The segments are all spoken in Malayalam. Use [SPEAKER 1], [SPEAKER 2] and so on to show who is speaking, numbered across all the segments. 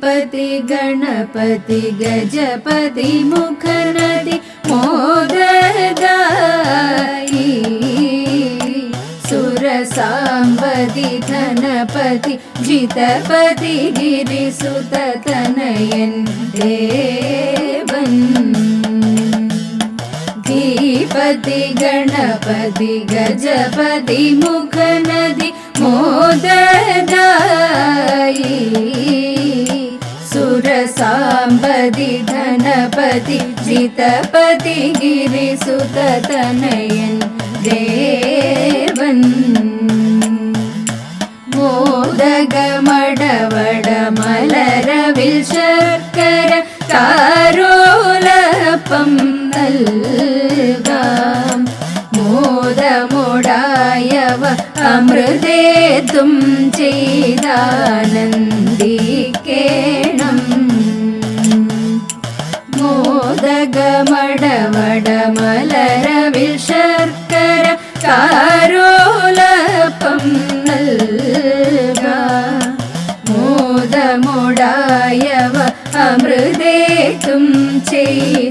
[SPEAKER 1] श्रीपति गणपति गजपति मुखनदी मोददायी सुरसाम्बदि धनपति जितपति गिरिसुत तनयन् देवन् धीपति गणपति गजपति मुखनदी मोददायी सुरसाम्बदि धनपति जितपति गिरिसुत तनयन् देवन् मोदगमडवड मलरविल शर्कर कारोलपं നൽകാം മോദമോടായവ അമൃതേതും ചെയ്താനന്ദിക്കേണം മോദഗമടവട മലരവിൽ ശർക്കര കാരോലപം നൽകാം മോദമോടായവ അമൃതേതും ചെയ്താനന്ദിക്കേണം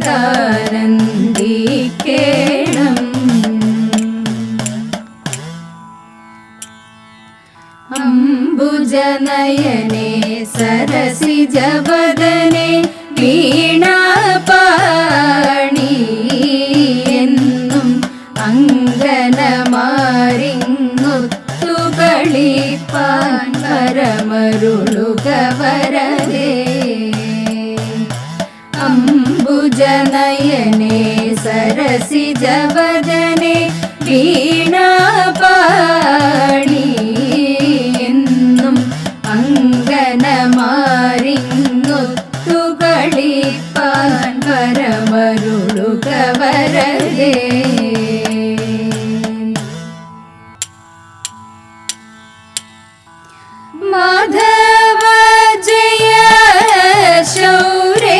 [SPEAKER 1] അംബുജനയനേ സരസിജവദനേ വീണാപാണി എന്നും അങ്കനമാരിങ്ങുത്തുകളിപ്പാൻ പരമരുളുക വരദേ അംബുജനയനേ സരസിജവദനേ വീണാപാണി എന്നും അങ്കനമാരിങ്ങുത്തുകളിപ്പാൻ പരമരുളുക വരദേ മാധവ ജയ ശൗരേ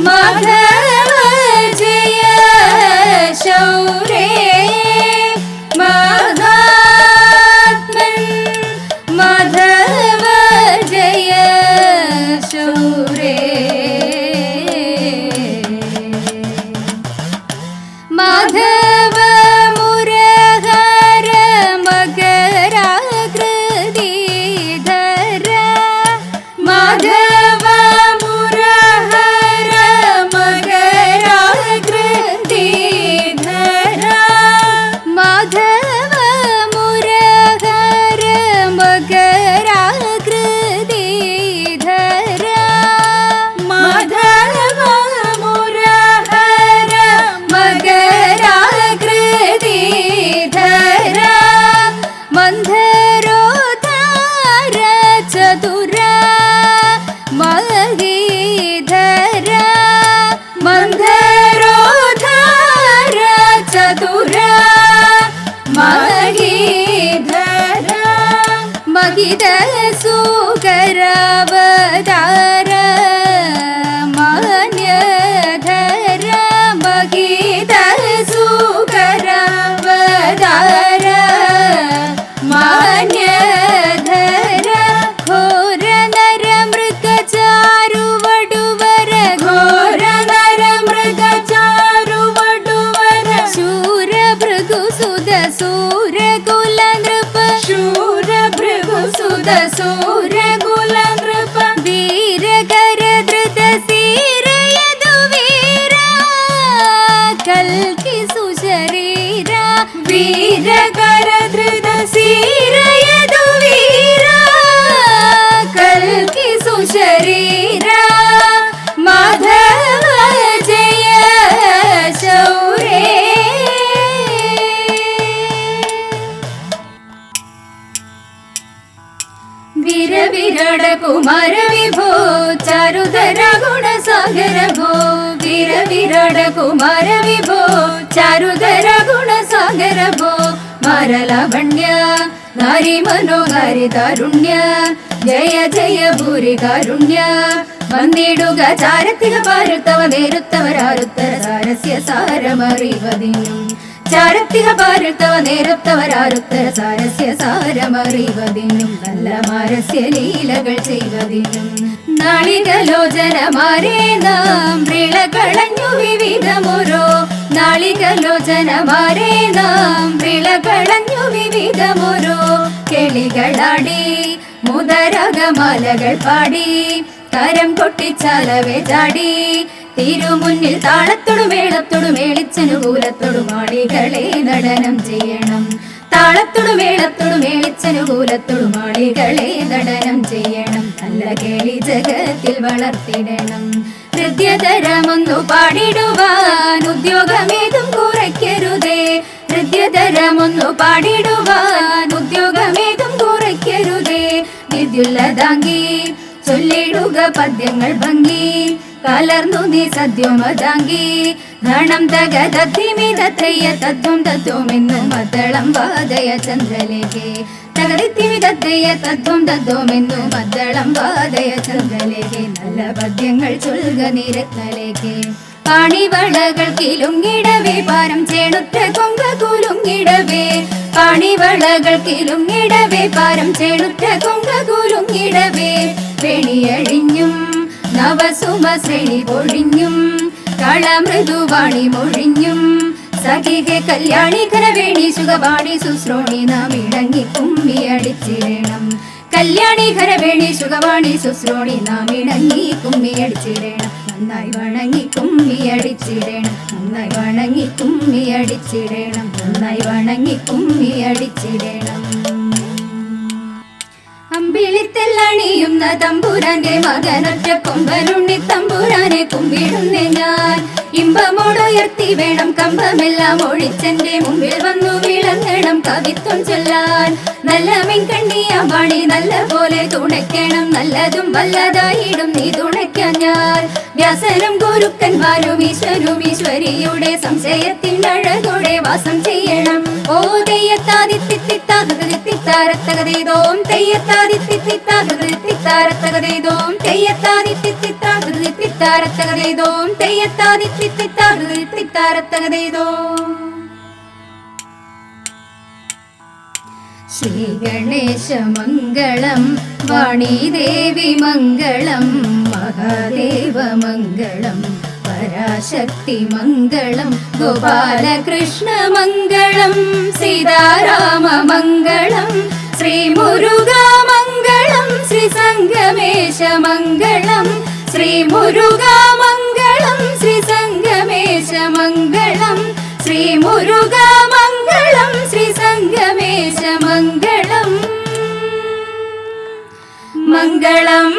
[SPEAKER 1] മാധവ ജയ ശൗരേ മഹാത്മൻ മാധവ ജയ ശൗരേ മാധവ മുരഹര മകരാകൃതിധര മാധവ മഹിത സുകരവതാര മാന്യധര മഹിത സുകരവതാര മാന്യധര ഘോര നര മൃഗ ചാരുവടുവര ഘോര നര മൃഗ ചാരുവടുവര ശൂര ഭൃഗു സുത സൂരകുല നൃപ ശൂര സുത സൂരകുല നൃപ വീരകര ധൃത സീരയതു വീര കൽക്കി സുശരീര വീരകര ധൃത സീരയതു വീര കൽക്കി സുശരീര മാധവ ജയ ശൗരേ वीर विराट कुमार विभो चारुधर गुण सागर भो वीर विराट कुमार विभो चारुधर गुण सागर भो मारलावण्य नारी मनोहारी तारुण्य जय जय भूरि कारुण्य वन्दिडुग चारतिग पारुत्तव नेरुत्तवरारुत्तर सारस्य सारमरिवदिन्नु ചാരത്തിഹ പാരുത്തവ നേരത്തവരാരുത്തര സാരസ്യ സാരമറിവതിനും നല്ല മാരസ്യ ലീലകൾ ചെയ്വതിനും നാളികലോചനമാരേ നാം വിളകളഞ്ഞു വിവിധമോരോ നാളികലോചനമാരേ നാം വിളകളഞ്ഞു വിവിധമോരോ കിളികളാടി മുതരകമാലകൾ പാടി കരം കൊട്ടിച്ചാലവേ ചാടി തിരുമുന്നിൽ താളത്തോടു മേളത്തോടു മേളിച്ചനുകൂലത്തോടു മാളികളെ നടനം ചെയ്യണം താളത്തോടു മേളത്തോടു മേളിച്ചനുകൂലത്തോടു മാളികളെ നടനം ചെയ്യണം നല്ല കേളി ജഗത്തിൽ വളർത്തിടണം ഹൃദ്യതരമൊന്നു പാടിടുവാൻ ഉദ്യോഗമേതും കുറയ്ക്കരുതേ ഹൃദ്യതരമൊന്നു പാടിടുവാൻ ഉദ്യോഗമേതും കുറയ്ക്കരുതേ വിദ്യുല്ലതാങ്കി ചൊല്ലിടുക പദ്യങ്ങൾ ഭംഗി കലർന്നു നീ സദ്യമതാങ്കി ധണം തകതത്തിമിതത്രയ തത്വം തത്വമെന്നു മദ്ദളം വാദയ ചന്ദ്രലേഖേ തകതിത്തിമിതത്രയ തത്വം തത്വമെന്നു മദ്ദളം വാദയ ചന്ദ്രലേഖേ നല്ല പദ്യങ്ങൾ ചൊൽക നിരത്നലേഖേ പാണിവളകൾ കിലുങ്ങിടവേ പാരം ചേണുറ്റ കൊങ്ക കുലുങ്ങിടവേ പാണിവളകൾ കിലുങ്ങിടവേ പാരം ചേണുറ്റ കൊങ്ക കുലുങ്ങിടവേ വെണിയഴിഞ്ഞും നവസുമ ശ്രേണി പൊഴിഞ്ഞും കളമൃദുവാണി മൊഴിഞ്ഞും സഖികെ കല്യാണി ഘനവേണി സുഖവാണി സുശ്രോണി നാം ഇണങ്ങി കുമ്മി അടിച്ചിടണം കല്യാണി ഘനവേണി സുഖവാണി സുശ്രോണി നാം ഇണങ്ങി കുമ്മി അടിച്ചിടണം നന്നായി വണങ്ങി കുമ്മി അടിച്ചിടണം നന്നായി വണങ്ങി കുമ്മി അടിച്ചിടണം നന്നായി വണങ്ങി കുമ്മി അടിച്ചിടണം അമ്പിളിത്തെല്ലണിയുന്ന തമ്പുരാന്റെ മകനൊറ്റ കൊമ്പനുണ്ണി തമ്പുരാനെ കുമ്പിടുന്നേ ഞാൻ ഇമ്പമോടുയർത്തി വേണം കമ്പമെല്ലാം ഒഴിച്ചെന്റെ മുമ്പിൽ വന്നു വിളങ്ങണം കവിത്വം ചൊല്ലാൻ നല്ല മിൻകണ്ണിയ പാടി നല്ല പോലെ തുണയ്ക്കണം നല്ലതും വല്ലതായിടും നീ തുണയ്ക്കാൻ ഞാൻ വ്യാസനും ഗുരുക്കന്മാരും ഈശ്വരും ഈശ്വരിയുടെ സംശയത്തിൻ അഴകോടെ വാസം ചെയ്യണം ഓ തെയ്യത്താദിത്തിത്താരത്തകതേതോം തെയ്യത്താദിത്തിത്താരത്തകതേതോം തെയ്യത്താദിത്തിത്താരത്തകതേതോം തെയ്യത്താദിത്തിത്താരത്തകതേതോം ശ്രീ ഗണേശ മംഗളം വാണീദേവി മംഗളം മഹാദേവ മംഗളം പരാശക്തി മംഗളം ഗോപാലകൃഷ്ണ മംഗളം സീതാരാമ മംഗളം ശ്രീ മുരുക മംഗളം ശ്രീ സംഗമേശ മംഗളം ശ്രീ മുരുക മംഗളം ശ്രീ സംഗമേശ മംഗളം ശ്രീ മുരുക മംഗളം ശ്രീ സംഗമേശ മംഗളം മംഗളം